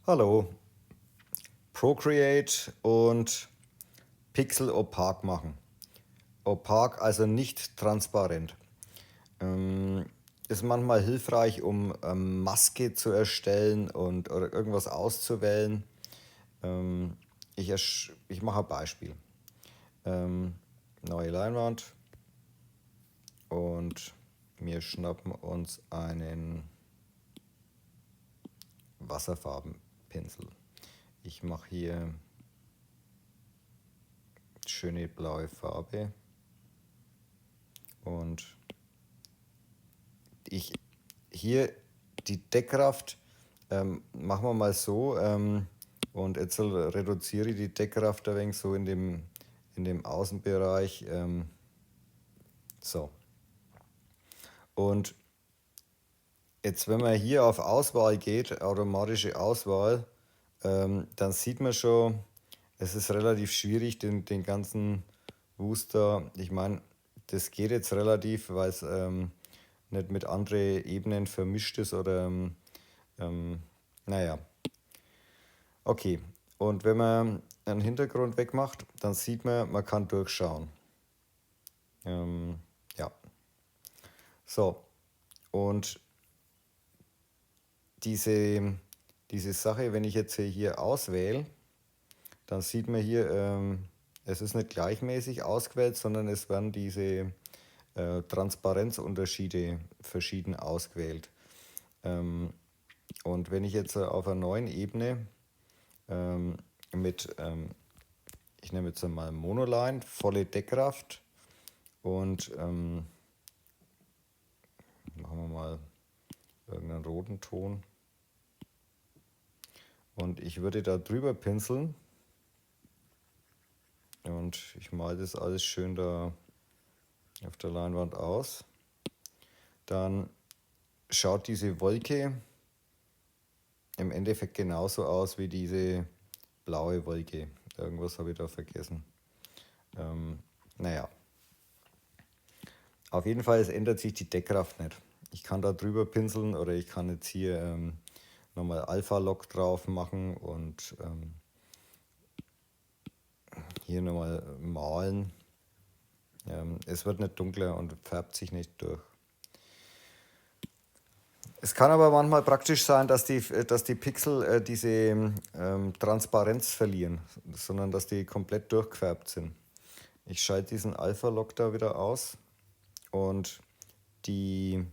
Hallo, Procreate und Pixel opak machen. Opak, also nicht transparent. Ist manchmal hilfreich, um Maske zu erstellen oder irgendwas auszuwählen. Ich mache ein Beispiel. Ähm, Neue Leinwand und wir schnappen uns einen Wasserfarbenpinsel. Ich mache hier schöne blaue Farbe und ich hier die Deckkraft machen wir mal so und jetzt reduziere ich die Deckkraft ein wenig so in dem Außenbereich. So. Und jetzt, wenn man hier auf Auswahl geht, automatische Auswahl, dann sieht man schon, es ist relativ schwierig, den ganzen Booster, ich meine, das geht jetzt relativ, weil es nicht mit anderen Ebenen vermischt ist oder naja, okay. Und wenn man einen Hintergrund wegmacht, dann sieht man, man kann durchschauen. Ja, so. Und diese, diese Sache, wenn ich jetzt hier auswähle, dann sieht man hier, es ist nicht gleichmäßig ausgewählt, sondern es werden diese Transparenzunterschiede verschieden ausgewählt. Und wenn ich jetzt auf einer neuen Ebene mit, ich nehme jetzt mal Monoline, volle Deckkraft und machen wir mal irgendeinen roten Ton. Und ich würde da drüber pinseln und ich male das alles schön da auf der Leinwand aus. Dann schaut diese Wolke im Endeffekt genauso aus wie diese blaue Wolke. Irgendwas habe ich da vergessen. Naja, auf jeden Fall, es ändert sich die Deckkraft nicht. Ich kann da drüber pinseln oder ich kann jetzt hier nochmal Alpha-Lock drauf machen und hier nochmal malen. Es wird nicht dunkler und färbt sich nicht durch. Es kann aber manchmal praktisch sein, dass die Pixel diese Transparenz verlieren, sondern dass die komplett durchgefärbt sind. Ich schalte diesen Alpha-Lock da wieder aus und die,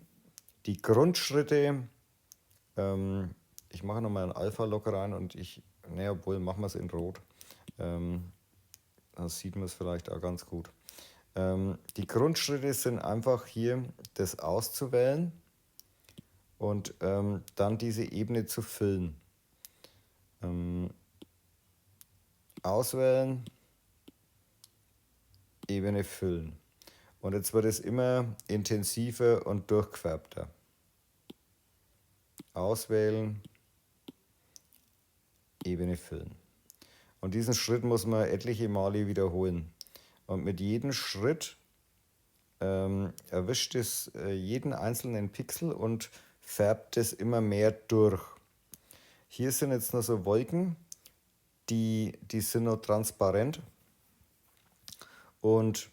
die Grundschritte, ich mache nochmal einen Alpha-Lock rein und obwohl, machen wir es in Rot. Dann sieht man es vielleicht auch ganz gut. Die Grundschritte sind einfach hier, das auszuwählen und dann diese Ebene zu füllen. Auswählen, Ebene füllen. Und jetzt wird es immer intensiver und durchgefärbter. Auswählen, Ebene füllen. Und diesen Schritt muss man etliche Male wiederholen. Und mit jedem Schritt erwischt es jeden einzelnen Pixel und färbt es immer mehr durch. Hier sind jetzt nur so Wolken, die sind noch transparent. Und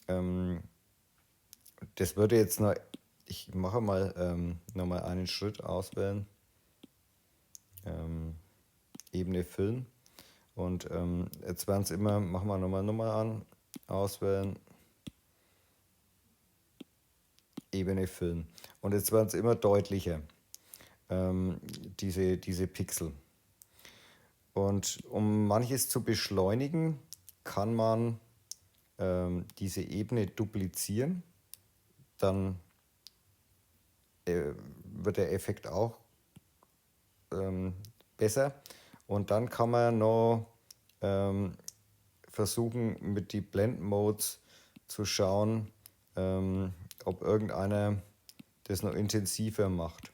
das würde jetzt noch, ich mache mal nochmal einen Schritt auswählen, Ebene füllen. Und jetzt werden es immer, machen wir nochmal an, auswählen, Ebene füllen. Und jetzt werden es immer deutlicher, diese Pixel. Und um manches zu beschleunigen, kann man diese Ebene duplizieren. Dann wird der Effekt auch besser. Und dann kann man noch versuchen, mit die Blend Modes zu schauen, ob irgendeiner das noch intensiver macht.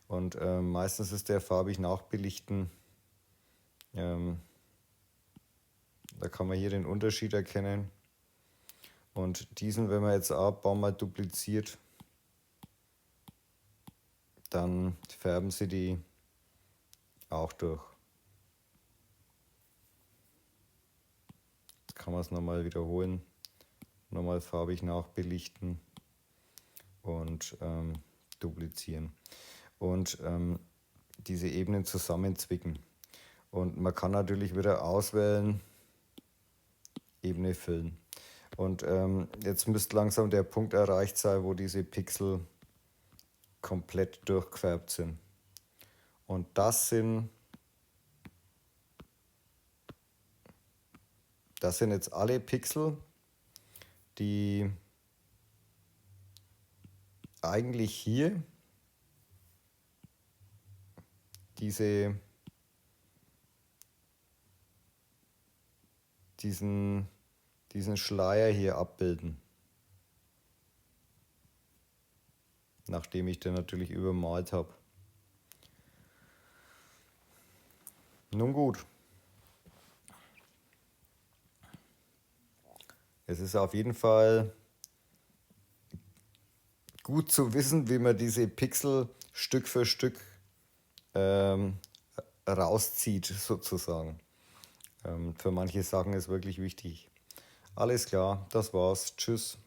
Und meistens ist der farbig nachbelichten. Da kann man hier den Unterschied erkennen. Und diesen, wenn man jetzt auch ein paar Mal dupliziert, dann färben sie die auch durch. Jetzt kann man es nochmal wiederholen, nochmal farbig nachbelichten und duplizieren. Und diese Ebenen zusammenzwicken. Und man kann natürlich wieder auswählen, Ebene füllen. Und jetzt müsste langsam der Punkt erreicht sein, wo diese Pixel komplett durchgefärbt sind. Und das sind jetzt alle Pixel, die eigentlich hier diesen Schleier hier abbilden. Nachdem ich den natürlich übermalt habe. Nun gut. Es ist auf jeden Fall gut zu wissen, wie man diese Pixel Stück für Stück rauszieht, sozusagen. Für manche Sachen ist wirklich wichtig. Alles klar, das war's. Tschüss.